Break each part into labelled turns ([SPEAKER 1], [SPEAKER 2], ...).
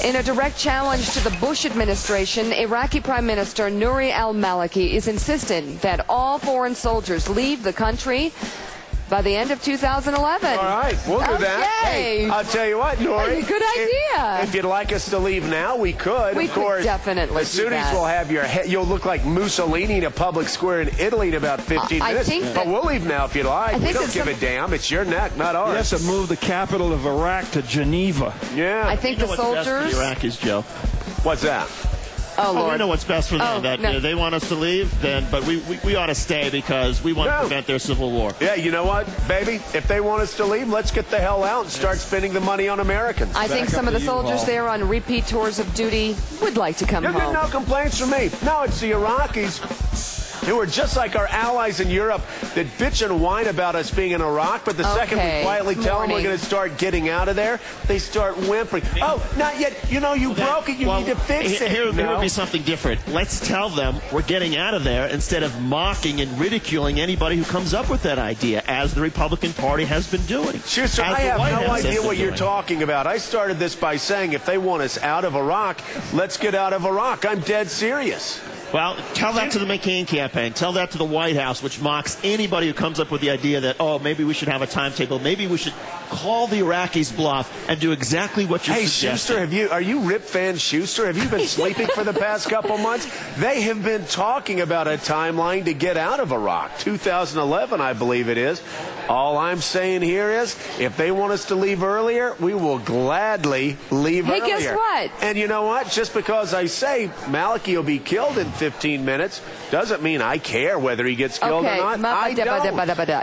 [SPEAKER 1] In a direct challenge to the Bush administration, Iraqi Prime Minister Nouri al-Maliki is insistent that all foreign soldiers leave the country by the end of 2011.
[SPEAKER 2] All right, we'll do that. Hey, I'll tell you what, Nouri.
[SPEAKER 1] Good idea.
[SPEAKER 2] If you'd like us to leave now, we could.
[SPEAKER 1] We
[SPEAKER 2] of course,
[SPEAKER 1] could definitely
[SPEAKER 2] as soon as we'll have your head, you'll look like Mussolini in a public square in Italy in about 15 minutes. But we'll leave now if you'd like. We don't give a damn. It's your neck, not ours.
[SPEAKER 3] You have to move the capital of Iraq to Geneva.
[SPEAKER 2] Yeah.
[SPEAKER 1] I think the soldiers.
[SPEAKER 4] What's best for the Iraqis, Joe?
[SPEAKER 2] What's that?
[SPEAKER 1] Oh, Lord.
[SPEAKER 4] We know what's best for them. They want us to leave, but we ought to stay because we want to prevent their civil war.
[SPEAKER 2] Yeah, you know what, baby? If they want us to leave, let's get the hell out and start spending the money on Americans.
[SPEAKER 1] I think some of the soldiers there on repeat tours of duty would like to come home.
[SPEAKER 2] You'll get no complaints from me. No, it's the Iraqis who are just like our allies in Europe that bitch and whine about us being in Iraq, but the second we quietly tell them we're going to start getting out of there, they start whimpering. Oh, not yet. You know, you broke it. You need to fix it.
[SPEAKER 4] Here would be something different. Let's tell them we're getting out of there instead of mocking and ridiculing anybody who comes up with that idea, as the Republican Party has been doing.
[SPEAKER 2] Schuster, I have no idea what you're talking about. I started this by saying if they want us out of Iraq, let's get out of Iraq. I'm dead serious.
[SPEAKER 4] Well, tell that to the McCain campaign. Tell that to the White House, which mocks anybody who comes up with the idea that, oh, maybe we should have a timetable. Maybe we should call the Iraqis bluff and do exactly what you're suggesting.
[SPEAKER 2] Hey, Schuster, are you Rip Van Schuster? Have you been sleeping for the past couple months? They have been talking about a timeline to get out of Iraq. 2011, I believe it is. All I'm saying here is, if they want us to leave earlier, we will gladly leave earlier.
[SPEAKER 1] Hey, guess what?
[SPEAKER 2] And you know what? Just because I say Maliki will be killed in 15 minutes doesn't mean I care whether he gets killed or not. I don't.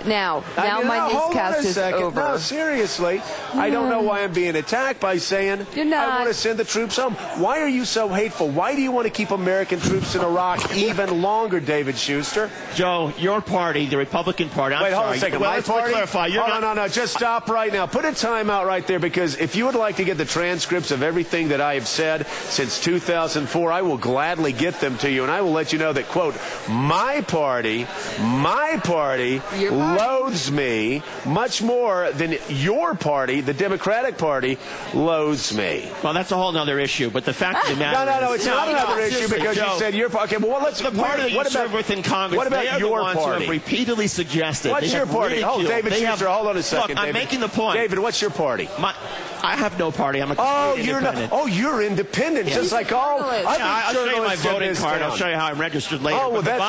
[SPEAKER 1] Now my newscast is over.
[SPEAKER 2] No, seriously. I don't know why I'm being attacked by saying I want to send the troops home. Why are you so hateful? Why do you want to keep American troops in Iraq even longer, David Shuster?
[SPEAKER 4] Joe, your party, the Republican Party.
[SPEAKER 2] Wait, hold on a second. My party?
[SPEAKER 4] Clarify.
[SPEAKER 2] No. Just stop right now. Put a timeout right there, because if you would like to get the transcripts of everything that I have said since 2004, I will gladly get them to you, and I will let you know that, quote, my party loathes me much more than your party, the Democratic Party, loathes me.
[SPEAKER 4] Well, that's a whole other issue, but the fact of the matter is...
[SPEAKER 2] No, it's not another issue, because you said your party. Okay, well, let's...
[SPEAKER 4] The party that you serve within Congress,
[SPEAKER 2] what about
[SPEAKER 4] they are
[SPEAKER 2] your
[SPEAKER 4] the ones
[SPEAKER 2] party?
[SPEAKER 4] who have repeatedly suggested...
[SPEAKER 2] What's your party? Oh, David Schuster, hold on a second,
[SPEAKER 4] Look, I'm making the point.
[SPEAKER 2] David, what's your party?
[SPEAKER 4] I have no party. I'm a independent.
[SPEAKER 2] You're independent, just like all...
[SPEAKER 4] I'll show you my voting card. I'll show you how I'm registered later.
[SPEAKER 2] Oh, well, that's...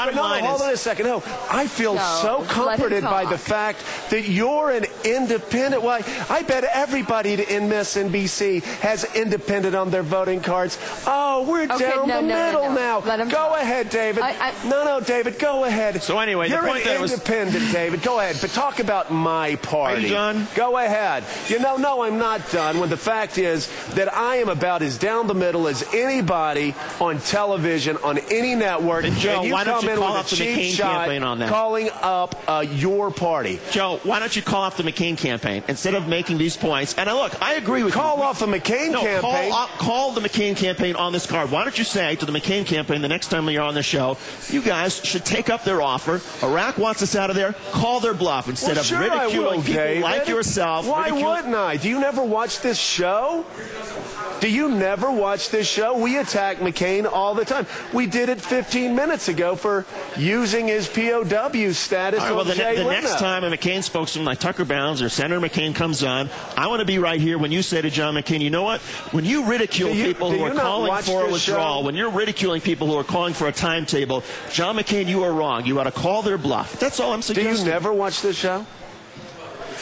[SPEAKER 2] hold on a second. No, I feel so comforted by the fact that you're an independent. Well, I bet everybody at MSNBC has independent on their voting cards. Oh, we're down the middle now. Go ahead, David. No, David, go ahead.
[SPEAKER 4] So anyway,
[SPEAKER 2] you're
[SPEAKER 4] the point
[SPEAKER 2] an independent, David. Go ahead. But talk about my party.
[SPEAKER 4] Are you done?
[SPEAKER 2] Go ahead. No, I'm not done. When the fact is that I am about as down the middle as anybody on television, on any network.
[SPEAKER 4] And Joe,
[SPEAKER 2] you
[SPEAKER 4] why don't you
[SPEAKER 2] come
[SPEAKER 4] call
[SPEAKER 2] in
[SPEAKER 4] up
[SPEAKER 2] with
[SPEAKER 4] the
[SPEAKER 2] a cheap
[SPEAKER 4] McCain
[SPEAKER 2] shot
[SPEAKER 4] campaign on that?
[SPEAKER 2] Calling up your party.
[SPEAKER 4] Joe, why don't you call off the McCain campaign instead of making these points? And look, I agree with you.
[SPEAKER 2] Call off the McCain campaign?
[SPEAKER 4] Call the McCain campaign on this card. Why don't you say to the McCain campaign the next time you're on the show, you guys should take up their offer. Iraq wants us out of there. Call their bluff instead of ridiculing people like yourself.
[SPEAKER 2] Why wouldn't I? Do you never watch this show? Do you never watch this show? We attack McCain all the time. We did it 15 minutes ago for using his POW status on Jay Leno.
[SPEAKER 4] The next time a McCain spokesman like Tucker Bounds or Senator McCain comes on, I want to be right here when you say to John McCain, you know what? When you ridicule people who are calling for a withdrawal, when you're ridiculing people who are calling for a timetable, John McCain, you are wrong. You ought to call their bluff. That's all I'm suggesting.
[SPEAKER 2] Do you never watch this show?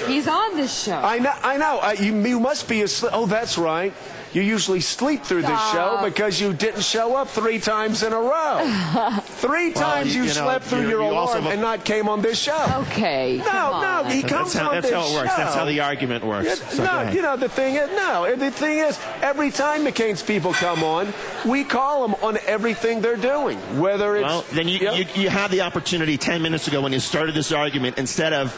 [SPEAKER 1] He's on this show.
[SPEAKER 2] I know. You must be asleep. Oh, that's right. You usually sleep through this show because you didn't show up 3 times in a row. 3 times you slept through your alarm and not came on this show.
[SPEAKER 1] Okay.
[SPEAKER 2] No, he comes on this show.
[SPEAKER 4] That's how it works. That's how the argument works.
[SPEAKER 2] The thing is, every time McCain's people come on, we call them on everything they're doing. Whether it's...
[SPEAKER 4] Well, then you had the opportunity 10 minutes ago when you started this argument, instead of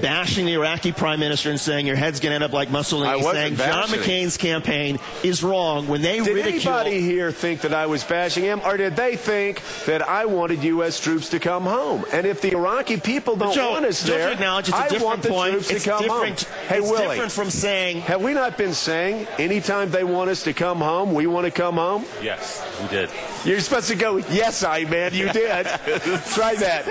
[SPEAKER 4] bashing the Iraqi prime minister and saying your head's going to end up like Mussolini, saying John McCain's campaign is wrong when they ridicule...
[SPEAKER 2] Did anybody here think that I was bashing him, or did they think that I wanted U.S. troops to come home? And if the Iraqi people don't want us there, I want the troops to come home. Hey,
[SPEAKER 4] it's
[SPEAKER 2] Willie,
[SPEAKER 4] different from saying...
[SPEAKER 2] Have we not been saying anytime they want us to come home, we want to come home?
[SPEAKER 5] Yes, we did.
[SPEAKER 2] You're supposed to go, yes, I man, you did. Try that.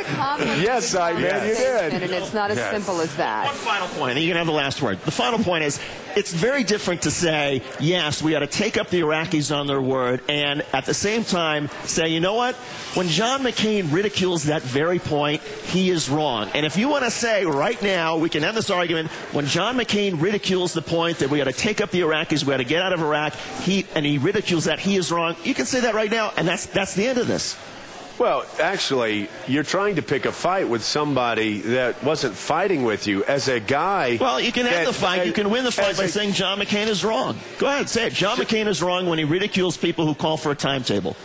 [SPEAKER 2] Yes, I man, you did.
[SPEAKER 1] And it's not as simple as that.
[SPEAKER 4] One final point, and you can have the last word. The final point is, it's very different to say, yes, we got to take up the Iraqis on their word, and at the same time say, you know what? When John McCain ridicules that very point, he is wrong. And if you want to say right now, we can end this argument, when John McCain ridicules the point that we got to take up the Iraqis, we got to get out of Iraq, he ridicules that, he is wrong. You can say that right now, and that's the end of this.
[SPEAKER 2] Well, actually, you're trying to pick a fight with somebody that wasn't fighting with you as a guy.
[SPEAKER 4] Well, you can end the fight. You can win the fight by saying John McCain is wrong. Go ahead, say it. John McCain is wrong when he ridicules people who call for a timetable.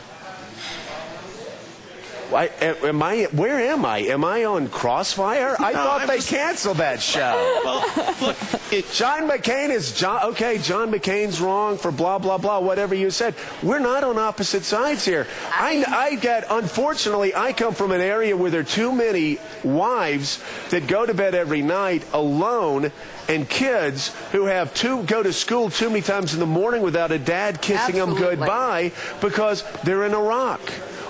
[SPEAKER 2] Where am I? Am I on Crossfire? I thought they canceled that show.
[SPEAKER 4] Well, look,
[SPEAKER 2] John McCain is John McCain's wrong for blah, blah, blah, whatever you said. We're not on opposite sides here. Unfortunately, I come from an area where there are too many wives that go to bed every night alone and kids who go to school too many times in the morning without a dad kissing them goodbye because they're in Iraq.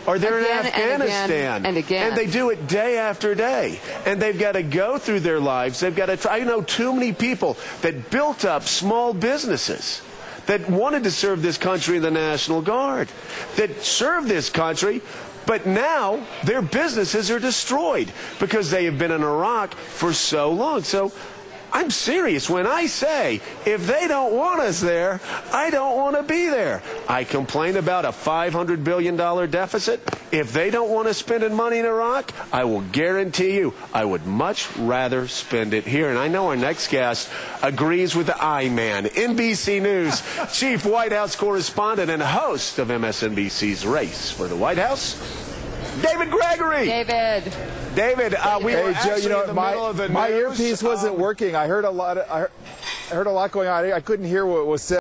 [SPEAKER 2] Or they're in Afghanistan.
[SPEAKER 1] And
[SPEAKER 2] they do it day after day. And they've got to go through their lives. They've got to try. I know too many people that built up small businesses that wanted to serve this country in the National Guard, that served this country, but now their businesses are destroyed because they have been in Iraq for so long. So I'm serious when I say, if they don't want us there, I don't want to be there. I complain about a $500 billion deficit. If they don't want to spend money in Iraq, I will guarantee you I would much rather spend it here. And I know our next guest agrees with the I-Man. NBC News chief White House correspondent and host of MSNBC's Race for the White House, David Gregory. David, we were actually in the middle of the news.
[SPEAKER 6] My earpiece wasn't working. I heard a lot going on. I couldn't hear what was said.